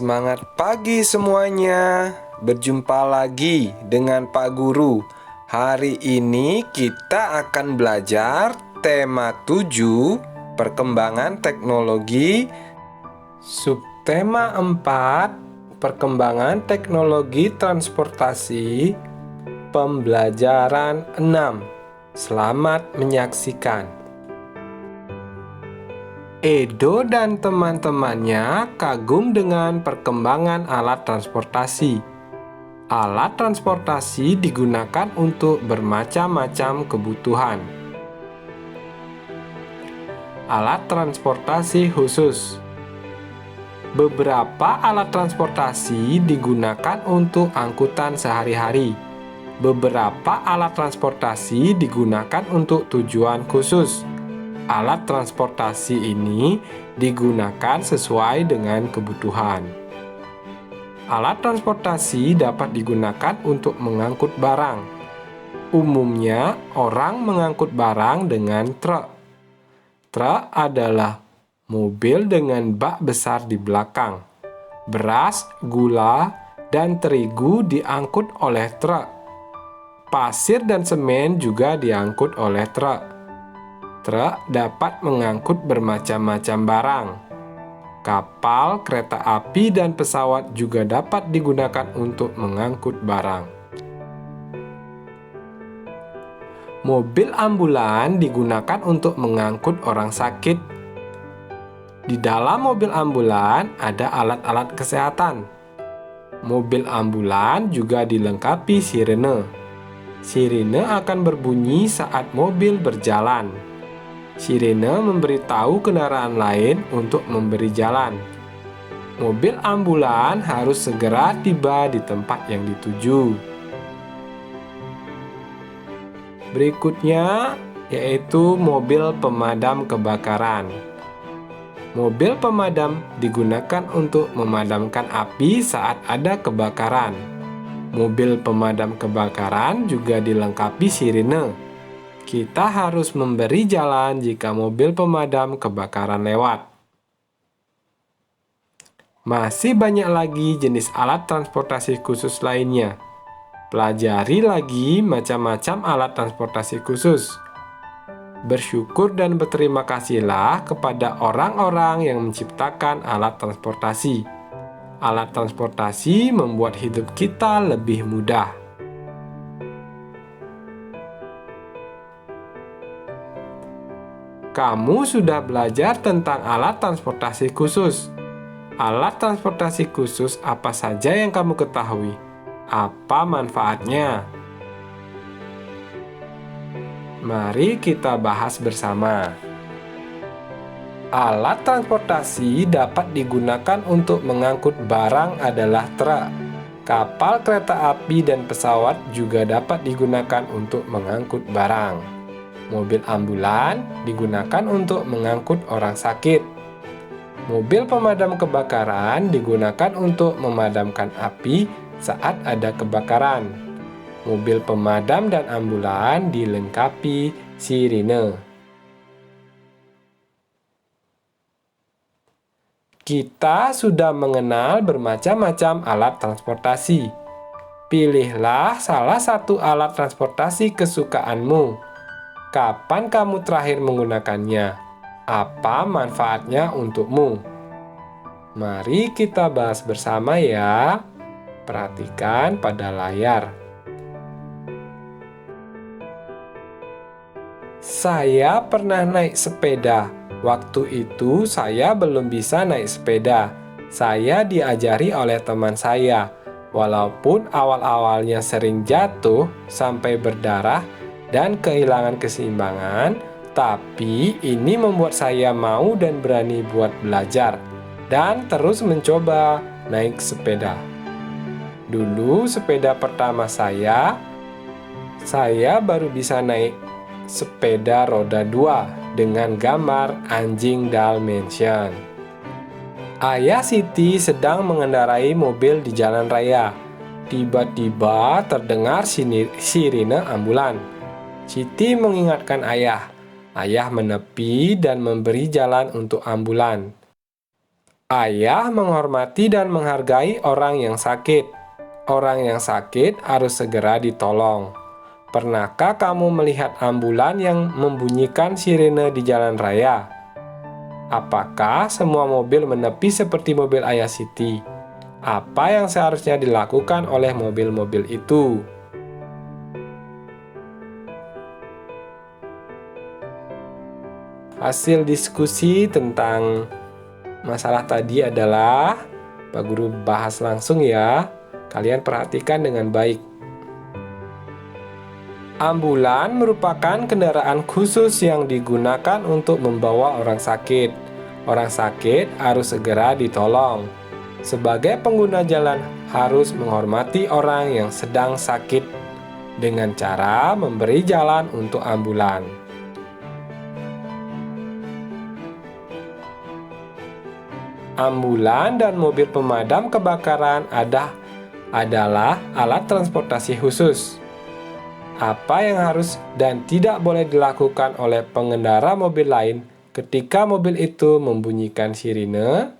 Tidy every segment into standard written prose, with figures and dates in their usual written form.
Semangat pagi semuanya. Berjumpa lagi dengan Pak Guru. Hari ini kita akan belajar tema 7, perkembangan teknologi. Subtema 4, perkembangan teknologi transportasi. Pembelajaran 6. Selamat menyaksikan. Edo dan teman-temannya kagum dengan perkembangan alat transportasi. Alat transportasi digunakan untuk bermacam-macam kebutuhan. Alat transportasi khusus. Beberapa alat transportasi digunakan untuk angkutan sehari-hari. Beberapa alat transportasi digunakan untuk tujuan khusus. Alat transportasi ini digunakan sesuai dengan kebutuhan. Alat transportasi dapat digunakan untuk mengangkut barang. Umumnya, orang mengangkut barang dengan truk. Truk adalah mobil dengan bak besar di belakang. Beras, gula, dan terigu diangkut oleh truk. Pasir dan semen juga diangkut oleh truk. Truk dapat mengangkut bermacam-macam barang. Kapal, kereta api, dan pesawat juga dapat digunakan untuk mengangkut barang. Mobil ambulan digunakan untuk mengangkut orang sakit. Di dalam mobil ambulan ada alat-alat kesehatan. Mobil ambulan juga dilengkapi sirene. Sirene akan berbunyi saat mobil berjalan. Sirene memberitahu kendaraan lain untuk memberi jalan. Mobil ambulan harus segera tiba di tempat yang dituju. Berikutnya yaitu mobil pemadam kebakaran. Mobil pemadam digunakan untuk memadamkan api saat ada kebakaran. Mobil pemadam kebakaran juga dilengkapi sirene. Kita harus memberi jalan jika mobil pemadam kebakaran lewat. Masih banyak lagi jenis alat transportasi khusus lainnya. Pelajari lagi macam-macam alat transportasi khusus. Bersyukur dan berterima kasihlah kepada orang-orang yang menciptakan alat transportasi. Alat transportasi membuat hidup kita lebih mudah. Kamu sudah belajar tentang alat transportasi khusus. Alat transportasi khusus apa saja yang kamu ketahui? Apa manfaatnya? Mari kita bahas bersama. Alat transportasi dapat digunakan untuk mengangkut barang adalah truk. Kapal, kereta api, dan pesawat juga dapat digunakan untuk mengangkut barang. Mobil ambulan digunakan untuk mengangkut orang sakit. Mobil pemadam kebakaran digunakan untuk memadamkan api saat ada kebakaran. Mobil pemadam dan ambulan dilengkapi sirine. Kita sudah mengenal bermacam-macam alat transportasi. Pilihlah salah satu alat transportasi kesukaanmu. Kapan kamu terakhir menggunakannya? Apa manfaatnya untukmu? Mari kita bahas bersama ya. Perhatikan pada layar. Saya pernah naik sepeda. Waktu itu saya belum bisa naik sepeda. Saya diajari oleh teman saya. Walaupun awal-awalnya sering jatuh sampai berdarah dan kehilangan keseimbangan, tapi ini membuat saya mau dan berani buat belajar dan terus mencoba naik sepeda. Dulu sepeda pertama saya baru bisa naik sepeda roda 2 dengan gambar anjing Dalmatian. Ayah Siti sedang mengendarai mobil di jalan raya. Tiba-tiba terdengar sirine ambulan. Siti mengingatkan ayah. Ayah menepi dan memberi jalan untuk ambulan. Ayah menghormati dan menghargai orang yang sakit. Orang yang sakit harus segera ditolong. Pernahkah kamu melihat ambulan yang membunyikan sirene di jalan raya? Apakah semua mobil menepi seperti mobil Ayah Siti? Apa yang seharusnya dilakukan oleh mobil-mobil itu? Hasil diskusi tentang masalah tadi adalah Pak Guru bahas langsung ya. Kalian perhatikan dengan baik. Ambulan merupakan kendaraan khusus yang digunakan untuk membawa orang sakit. Orang sakit harus segera ditolong. Sebagai pengguna jalan harus menghormati orang yang sedang sakit dengan cara memberi jalan untuk ambulan. Ambulan dan mobil pemadam kebakaran adalah alat transportasi khusus. Apa yang harus dan tidak boleh dilakukan oleh pengendara mobil lain ketika mobil itu membunyikan sirine?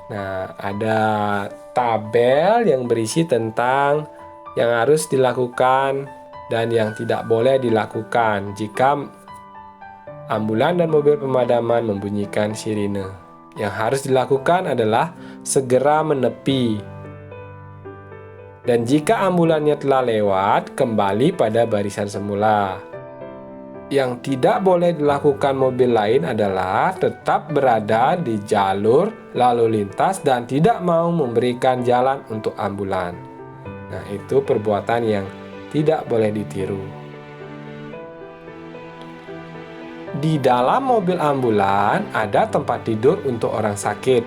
Nah, ada tabel yang berisi tentang yang harus dilakukan dan yang tidak boleh dilakukan jika ambulan dan mobil pemadaman membunyikan sirine. Yang harus dilakukan adalah segera menepi. Dan jika ambulannya telah lewat, kembali pada barisan semula. Yang tidak boleh dilakukan mobil lain adalah tetap berada di jalur lalu lintas dan tidak mau memberikan jalan untuk ambulan. Nah, itu perbuatan yang tidak boleh ditiru. Di dalam mobil ambulan ada tempat tidur untuk orang sakit.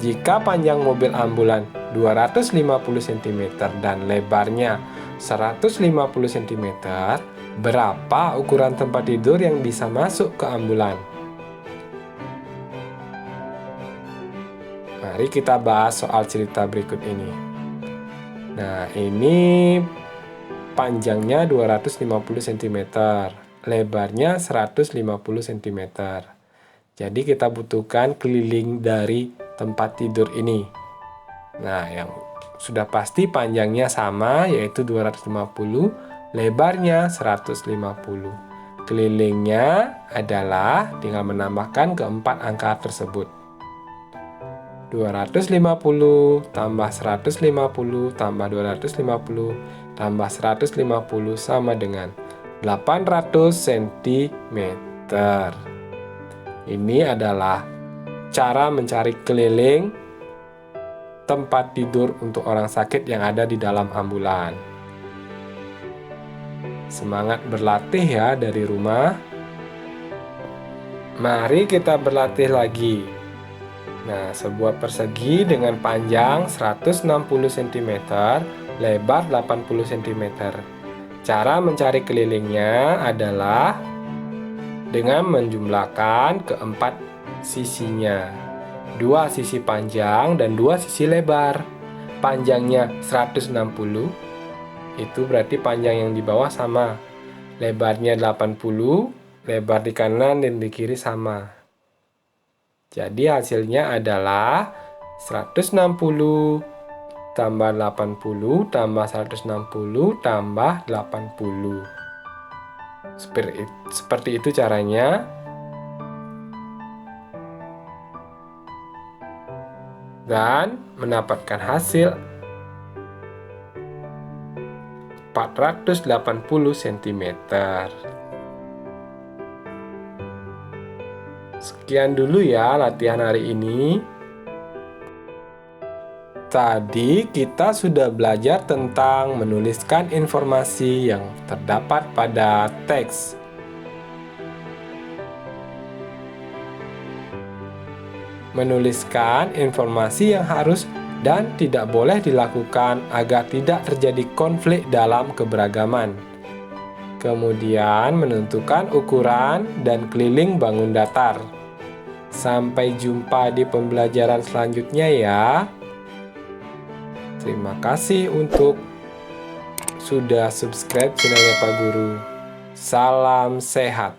Jika panjang mobil ambulan 250 cm dan lebarnya 150 cm, berapa ukuran tempat tidur yang bisa masuk ke ambulan? Mari kita bahas soal cerita berikut ini. Nah, ini panjangnya 250 cm. Lebarnya 150 cm. Jadi kita butuhkan keliling dari tempat tidur ini. Nah, yang sudah pasti panjangnya sama, yaitu 250, lebarnya 150. Kelilingnya adalah tinggal menambahkan keempat angka tersebut. 250 tambah 150 tambah 250 tambah 150 sama dengan 800 cm. Ini adalah cara mencari keliling tempat tidur untuk orang sakit yang ada di dalam ambulan. Semangat berlatih ya dari rumah. Mari kita berlatih lagi. Nah, sebuah persegi dengan panjang 160 cm, lebar 80 cm. Cara mencari kelilingnya adalah dengan menjumlahkan keempat sisinya. 2 sisi panjang dan 2 sisi lebar. Panjangnya 160, itu berarti panjang yang di bawah sama. Lebarnya 80, lebar di kanan dan di kiri sama. Jadi hasilnya adalah 160 tambah 80 tambah 160 tambah 80. Seperti itu caranya. Dan mendapatkan hasil 480 cm. Sekian dulu ya latihan hari ini. Tadi kita sudah belajar tentang menuliskan informasi yang terdapat pada teks. Menuliskan informasi yang harus dan tidak boleh dilakukan agar tidak terjadi konflik dalam keberagaman. Kemudian menentukan ukuran dan keliling bangun datar. Sampai jumpa di pembelajaran selanjutnya ya. Terima kasih untuk sudah subscribe channelnya Pak Guru. Salam sehat.